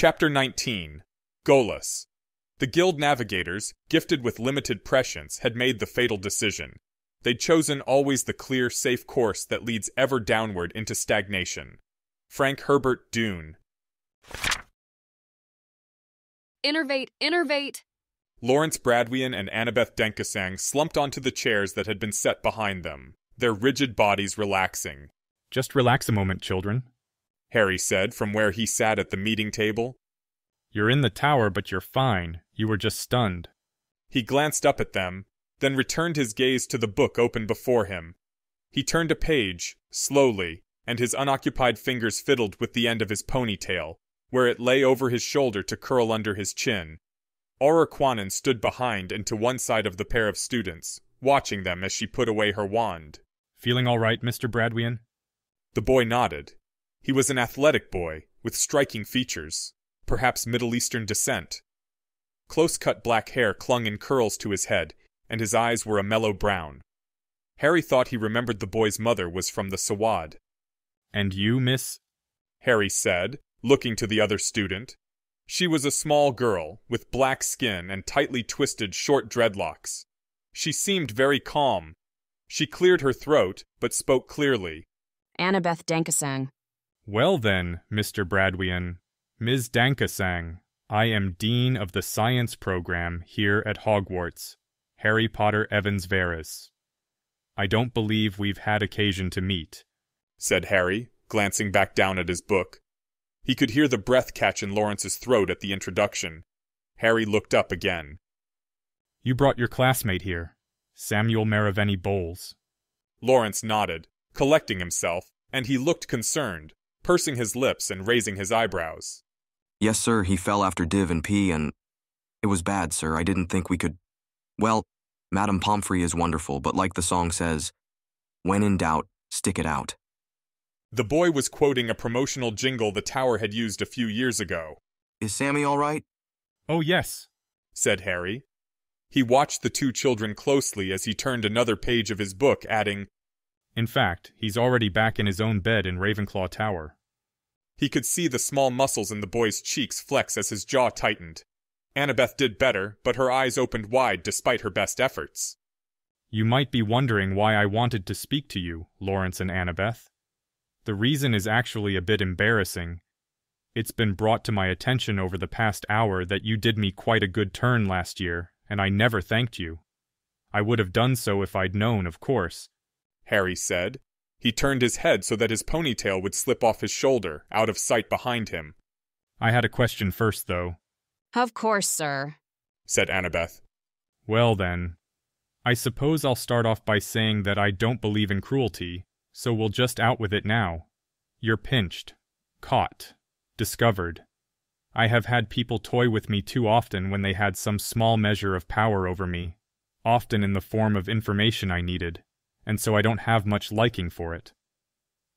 Chapter 19. Golas. The guild navigators, gifted with limited prescience, had made the fatal decision. They'd chosen always the clear, safe course that leads ever downward into stagnation. Frank Herbert Dune. Innervate! Lawrence Bradwian and Annabeth Denkasang slumped onto the chairs that had been set behind them, their rigid bodies relaxing. Just relax a moment, children, Harry said from where he sat at the meeting table. You're in the tower, but you're fine. You were just stunned. He glanced up at them, then returned his gaze to the book open before him. He turned a page, slowly, and his unoccupied fingers fiddled with the end of his ponytail, where it lay over his shoulder to curl under his chin. Aurora Quanon stood behind and to one side of the pair of students, watching them as she put away her wand. Feeling all right, Mr. Bradwian? The boy nodded. He was an athletic boy, with striking features, perhaps Middle Eastern descent. Close-cut black hair clung in curls to his head, and his eyes were a mellow brown. Harry thought he remembered the boy's mother was from the Sawad. And you, miss? Harry said, looking to the other student. She was a small girl, with black skin and tightly twisted short dreadlocks. She seemed very calm. She cleared her throat, but spoke clearly. Annabeth Denkasang. Well then, Mr. Bradwian, Ms. Denkasang, I am Dean of the Science Program here at Hogwarts, Harry Potter Evans Verus. I don't believe we've had occasion to meet, said Harry, glancing back down at his book. He could hear the breath catch in Lawrence's throat at the introduction. Harry looked up again. You brought your classmate here, Samuel Maraveni Bowles. Lawrence nodded, collecting himself, and he looked concerned, pursing his lips and raising his eyebrows. Yes, sir, he fell after Div and P, and it was bad, sir. I didn't think we could... Well, Madame Pomfrey is wonderful, but like the song says, when in doubt, stick it out. The boy was quoting a promotional jingle the tower had used a few years ago. Is Sammy all right? Oh, yes, said Harry. He watched the two children closely as he turned another page of his book, adding, In fact, he's already back in his own bed in Ravenclaw Tower. He could see the small muscles in the boy's cheeks flex as his jaw tightened. Annabeth did better, but her eyes opened wide despite her best efforts. You might be wondering why I wanted to speak to you, Lawrence and Annabeth. The reason is actually a bit embarrassing. It's been brought to my attention over the past hour that you did me quite a good turn last year, and I never thanked you. I would have done so if I'd known, of course, Harry said. He turned his head so that his ponytail would slip off his shoulder, out of sight behind him. I had a question first, though. Of course, sir, said Annabeth. Well then, I suppose I'll start off by saying that I don't believe in cruelty, so we'll just out with it now. You're pinched, caught, discovered. I have had people toy with me too often when they had some small measure of power over me, often in the form of information I needed, and so I don't have much liking for it.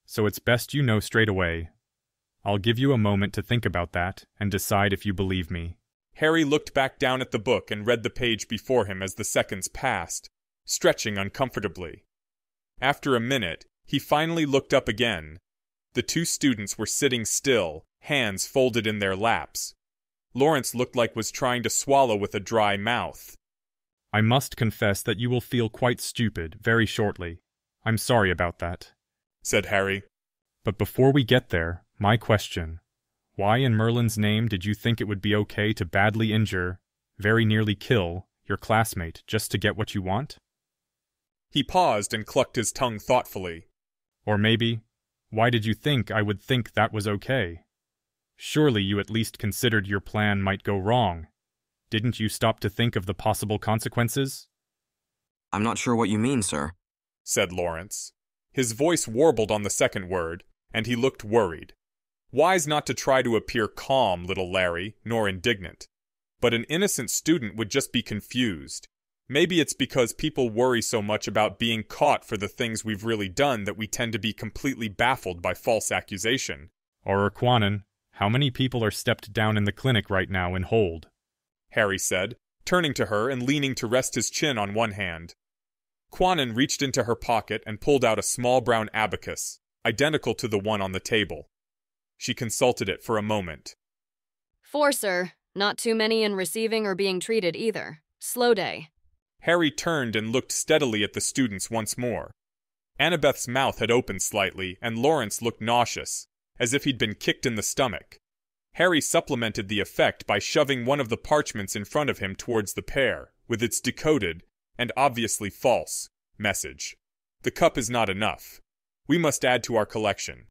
So it's best you know straight away. I'll give you a moment to think about that and decide if you believe me. Harry looked back down at the book and read the page before him as the seconds passed, stretching uncomfortably. After a minute, he finally looked up again. The two students were sitting still, hands folded in their laps. Lawrence looked like was trying to swallow with a dry mouth. I must confess that you will feel quite stupid very shortly. I'm sorry about that, said Harry. But before we get there, my question. Why in Merlin's name did you think it would be okay to badly injure, very nearly kill, your classmate just to get what you want? He paused and clucked his tongue thoughtfully. Or maybe, why did you think I would think that was okay? Surely you at least considered your plan might go wrong. Didn't you stop to think of the possible consequences? I'm not sure what you mean, sir, said Lawrence. His voice warbled on the second word, and he looked worried. Wise not to try to appear calm, little Larry, nor indignant. But an innocent student would just be confused. Maybe it's because people worry so much about being caught for the things we've really done that we tend to be completely baffled by false accusation. Aurora Quanon, how many people are stepped down in the clinic right now in hold? Harry said, turning to her and leaning to rest his chin on one hand. Quanon reached into her pocket and pulled out a small brown abacus, identical to the one on the table. She consulted it for a moment. 4, sir. Not too many in receiving or being treated either. Slow day. Harry turned and looked steadily at the students once more. Annabeth's mouth had opened slightly, and Lawrence looked nauseous, as if he'd been kicked in the stomach. Harry supplemented the effect by shoving one of the parchments in front of him towards the pair, with its decoded, and obviously false, message. The cup is not enough. We must add to our collection.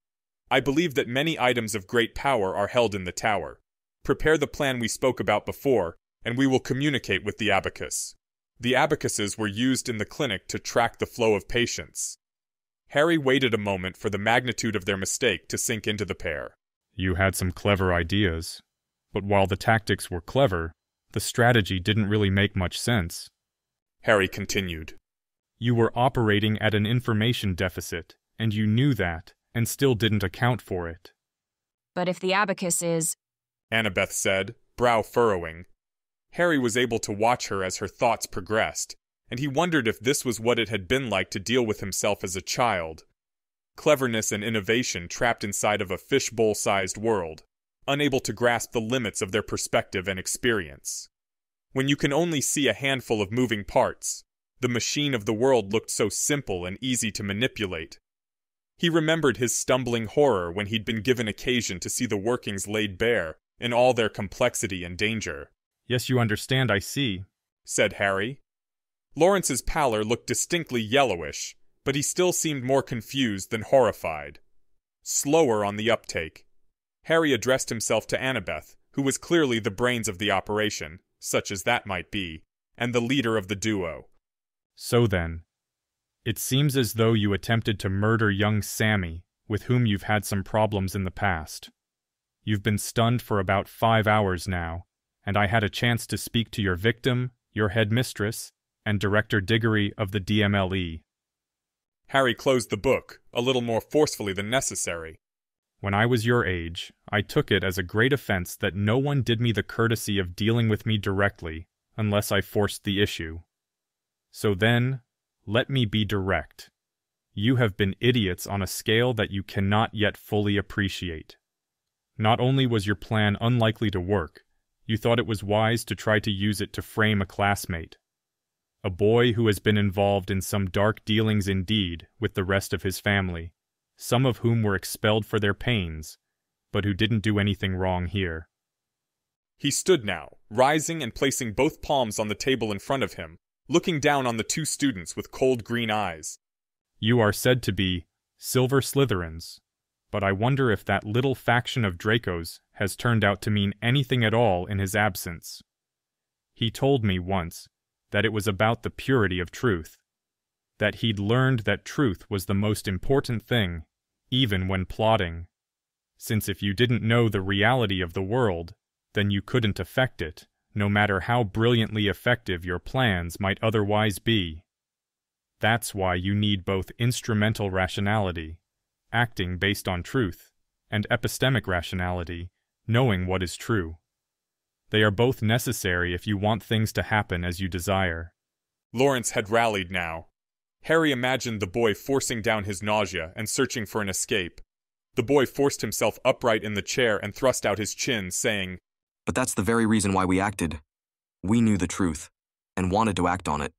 I believe that many items of great power are held in the tower. Prepare the plan we spoke about before, and we will communicate with the abacus. The abacuses were used in the clinic to track the flow of patients. Harry waited a moment for the magnitude of their mistake to sink into the pair. You had some clever ideas, but while the tactics were clever, the strategy didn't really make much sense. Harry continued. You were operating at an information deficit, and you knew that, and still didn't account for it. But if the abacus is... Annabeth said, brow furrowing. Harry was able to watch her as her thoughts progressed, and he wondered if this was what it had been like to deal with himself as a child. Cleverness and innovation trapped inside of a fishbowl-sized world, unable to grasp the limits of their perspective and experience. When you can only see a handful of moving parts, the machine of the world looked so simple and easy to manipulate. He remembered his stumbling horror when he'd been given occasion to see the workings laid bare in all their complexity and danger. Yes, you understand, I see, said Harry. Lawrence's pallor looked distinctly yellowish, but he still seemed more confused than horrified. Slower on the uptake, Harry addressed himself to Annabeth, who was clearly the brains of the operation, such as that might be, and the leader of the duo. So then, it seems as though you attempted to murder young Sammy, with whom you've had some problems in the past. You've been stunned for about 5 hours now, and I had a chance to speak to your victim, your headmistress, and Director Diggory of the DMLE. Harry closed the book, a little more forcefully than necessary. When I was your age, I took it as a great offense that no one did me the courtesy of dealing with me directly, unless I forced the issue. So then, let me be direct. You have been idiots on a scale that you cannot yet fully appreciate. Not only was your plan unlikely to work, you thought it was wise to try to use it to frame a classmate. A boy who has been involved in some dark dealings indeed with the rest of his family, some of whom were expelled for their pains, but who didn't do anything wrong here. He stood now, rising and placing both palms on the table in front of him, looking down on the two students with cold green eyes. You are said to be Silver Slytherins, but I wonder if that little faction of Dracos has turned out to mean anything at all in his absence. He told me once that it was about the purity of truth, that he'd learned that truth was the most important thing, even when plotting, since if you didn't know the reality of the world, then you couldn't affect it, no matter how brilliantly effective your plans might otherwise be. That's why you need both instrumental rationality, acting based on truth, and epistemic rationality, knowing what is true. They are both necessary if you want things to happen as you desire. Lawrence had rallied now. Harry imagined the boy forcing down his nausea and searching for an escape. The boy forced himself upright in the chair and thrust out his chin, saying, "But that's the very reason why we acted. We knew the truth, and wanted to act on it.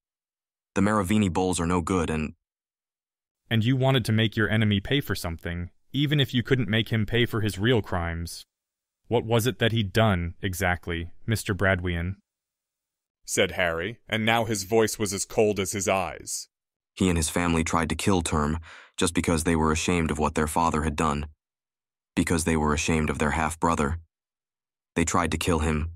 The Maravini Bowls are no good, and you wanted to make your enemy pay for something, even if you couldn't make him pay for his real crimes. What was it that he'd done, exactly, Mr. Bradwyan?" said Harry, and now his voice was as cold as his eyes. He and his family tried to kill Term just because they were ashamed of what their father had done. Because they were ashamed of their half-brother. They tried to kill him,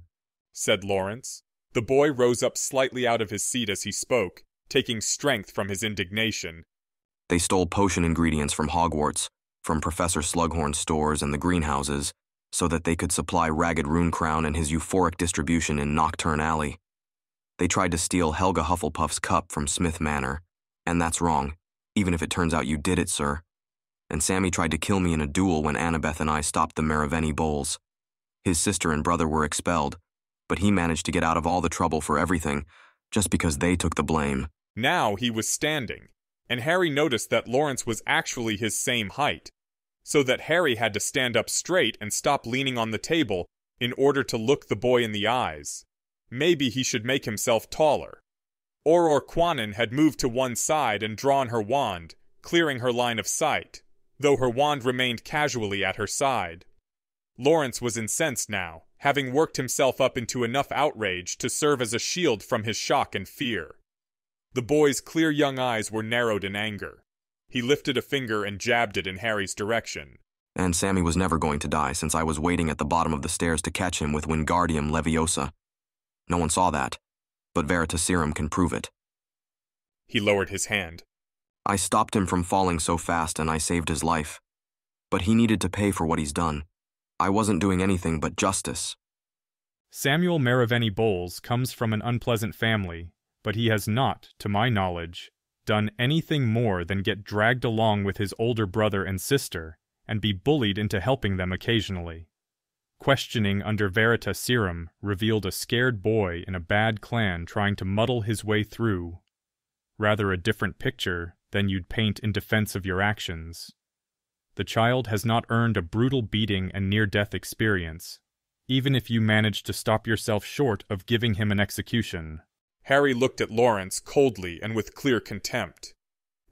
said Lawrence. The boy rose up slightly out of his seat as he spoke, taking strength from his indignation. They stole potion ingredients from Hogwarts, from Professor Slughorn's stores and the greenhouses, so that they could supply Ragged Runecrown and his euphoric distribution in Nocturne Alley. They tried to steal Helga Hufflepuff's cup from Smith Manor, and that's wrong, even if it turns out you did it, sir. And Sammy tried to kill me in a duel when Annabeth and I stopped the Maraveni Bowls. His sister and brother were expelled, but he managed to get out of all the trouble for everything, just because they took the blame. Now he was standing, and Harry noticed that Lawrence was actually his same height, so that Harry had to stand up straight and stop leaning on the table in order to look the boy in the eyes. Maybe he should make himself taller. Auror Quanin had moved to one side and drawn her wand, clearing her line of sight, though her wand remained casually at her side. Lawrence was incensed now, having worked himself up into enough outrage to serve as a shield from his shock and fear. The boy's clear young eyes were narrowed in anger. He lifted a finger and jabbed it in Harry's direction. And Sammy was never going to die, since I was waiting at the bottom of the stairs to catch him with Wingardium Leviosa. No one saw that, but Veritaserum can prove it. He lowered his hand. I stopped him from falling so fast and I saved his life. But he needed to pay for what he's done. I wasn't doing anything but justice. Samuel Maraveni Bowles comes from an unpleasant family, but he has not, to my knowledge, done anything more than get dragged along with his older brother and sister and be bullied into helping them occasionally. Questioning under Veritaserum revealed a scared boy in a bad clan trying to muddle his way through. Rather a different picture than you'd paint in defense of your actions. The child has not earned a brutal beating and near-death experience, even if you managed to stop yourself short of giving him an execution. Harry looked at Lawrence coldly and with clear contempt.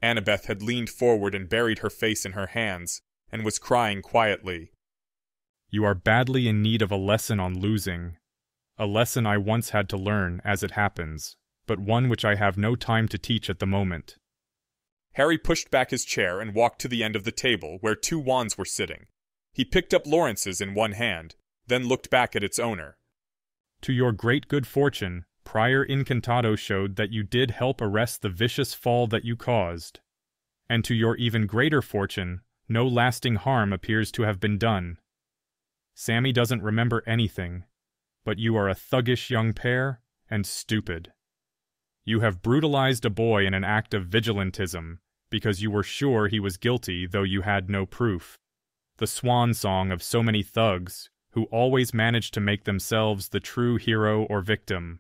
Annabeth had leaned forward and buried her face in her hands, and was crying quietly. You are badly in need of a lesson on losing. A lesson I once had to learn, as it happens, but one which I have no time to teach at the moment. Harry pushed back his chair and walked to the end of the table where two wands were sitting. He picked up Lawrence's in one hand, then looked back at its owner. To your great good fortune, prior incantado showed that you did help arrest the vicious fall that you caused. And to your even greater fortune, no lasting harm appears to have been done. Sammy doesn't remember anything, but you are a thuggish young pair and stupid. You have brutalized a boy in an act of vigilantism, because you were sure he was guilty though you had no proof. The swan song of so many thugs, who always manage to make themselves the true hero or victim.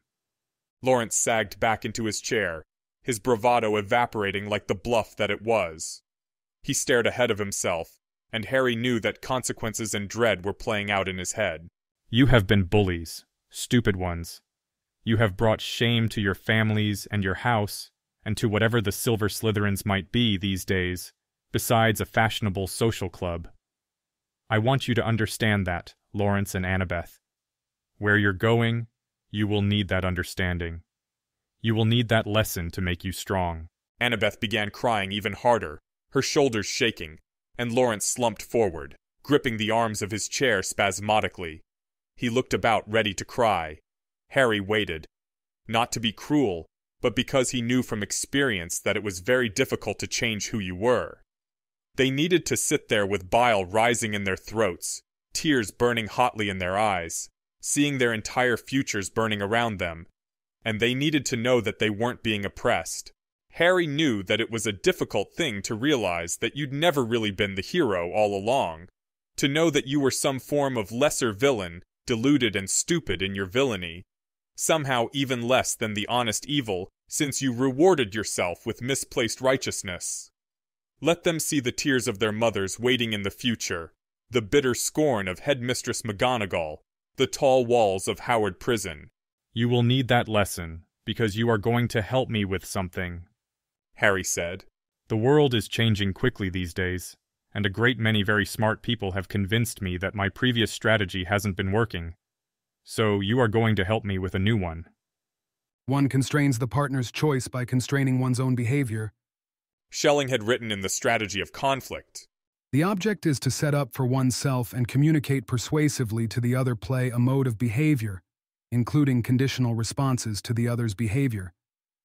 Lawrence sagged back into his chair, his bravado evaporating like the bluff that it was. He stared ahead of himself, and Harry knew that consequences and dread were playing out in his head. You have been bullies, stupid ones. You have brought shame to your families and your house, and to whatever the Silver Slytherins might be these days, besides a fashionable social club. I want you to understand that, Lawrence and Annabeth. Where you're going, you will need that understanding. You will need that lesson to make you strong. Annabeth began crying even harder, her shoulders shaking, and Lawrence slumped forward, gripping the arms of his chair spasmodically. He looked about, ready to cry. Harry waited, not to be cruel, but because he knew from experience that it was very difficult to change who you were. They needed to sit there with bile rising in their throats, tears burning hotly in their eyes, seeing their entire futures burning around them, and they needed to know that they weren't being oppressed. Harry knew that it was a difficult thing to realize that you'd never really been the hero all along, to know that you were some form of lesser villain, deluded and stupid in your villainy, somehow even less than the honest evil, since you rewarded yourself with misplaced righteousness. Let them see the tears of their mothers waiting in the future, the bitter scorn of Headmistress McGonagall, the tall walls of Howard Prison. You will need that lesson, because you are going to help me with something, Harry said. The world is changing quickly these days, and a great many very smart people have convinced me that my previous strategy hasn't been working. So you are going to help me with a new one. One constrains the partner's choice by constraining one's own behavior. Schelling had written in The Strategy of Conflict. The object is to set up for oneself and communicate persuasively to the other play a mode of behavior, including conditional responses to the other's behavior,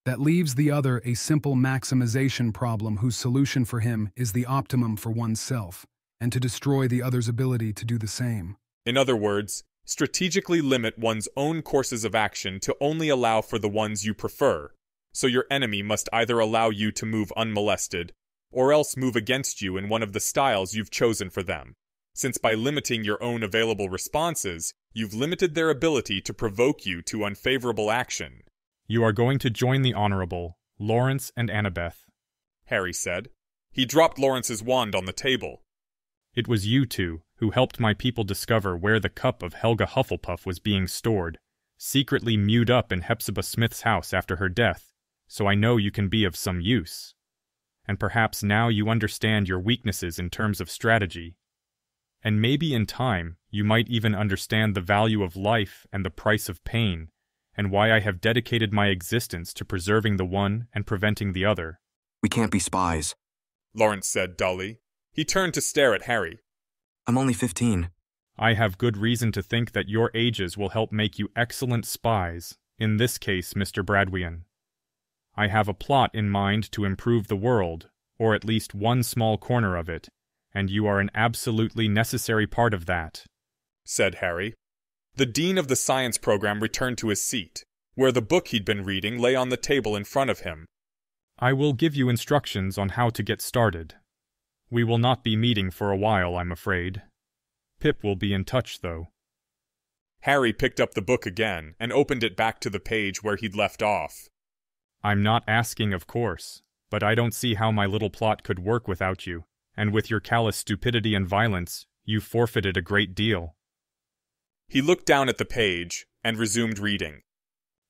that leaves the other a simple maximization problem whose solution for him is the optimum for oneself, and to destroy the other's ability to do the same. In other words, strategically limit one's own courses of action to only allow for the ones you prefer, so your enemy must either allow you to move unmolested, or else move against you in one of the styles you've chosen for them, since by limiting your own available responses, you've limited their ability to provoke you to unfavorable action. You are going to join the Honorable, Lawrence and Annabeth, Harry said. He dropped Lawrence's wand on the table. It was you two, who helped my people discover where the cup of Helga Hufflepuff was being stored, secretly mewed up in Hepzibah Smith's house after her death, so I know you can be of some use. And perhaps now you understand your weaknesses in terms of strategy. And maybe in time, you might even understand the value of life and the price of pain, and why I have dedicated my existence to preserving the one and preventing the other. We can't be spies. Lawrence said dully. He turned to stare at Harry. I'm only 15. I have good reason to think that your ages will help make you excellent spies, in this case, Mr. Bradwyan. I have a plot in mind to improve the world, or at least one small corner of it, and you are an absolutely necessary part of that, said Harry. The dean of the science program returned to his seat, where the book he'd been reading lay on the table in front of him. I will give you instructions on how to get started. We will not be meeting for a while, I'm afraid. Pip will be in touch, though. Harry picked up the book again and opened it back to the page where he'd left off. I'm not asking, of course, but I don't see how my little plot could work without you, and with your callous stupidity and violence, you've forfeited a great deal. He looked down at the page and resumed reading.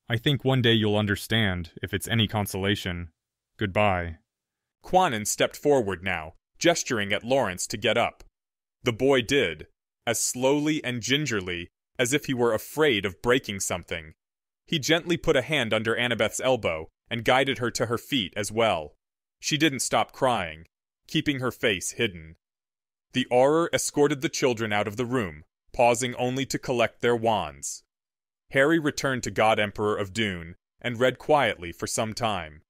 I think one day you'll understand, if it's any consolation. Goodbye. Quanon stepped forward now, gesturing at Lawrence to get up. The boy did, as slowly and gingerly as if he were afraid of breaking something. He gently put a hand under Annabeth's elbow and guided her to her feet as well. She didn't stop crying, keeping her face hidden. The Auror escorted the children out of the room, pausing only to collect their wands. Harry returned to God Emperor of Dune and read quietly for some time.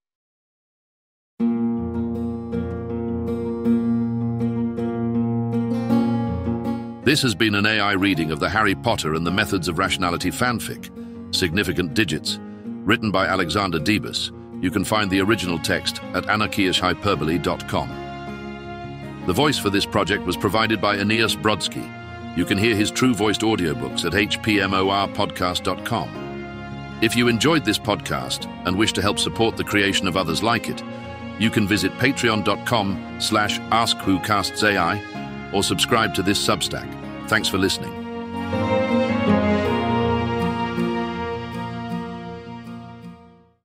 This has been an AI reading of the Harry Potter and the Methods of Rationality fanfic, Significant Digits, written by Alexander Debus. You can find the original text at anarchyishhyperbole.com. The voice for this project was provided by Aeneas Brodsky. You can hear his true-voiced audiobooks at hpmorpodcast.com. If you enjoyed this podcast and wish to help support the creation of others like it, you can visit patreon.com/AskWhoCastsAI or subscribe to this Substack. Thanks for listening.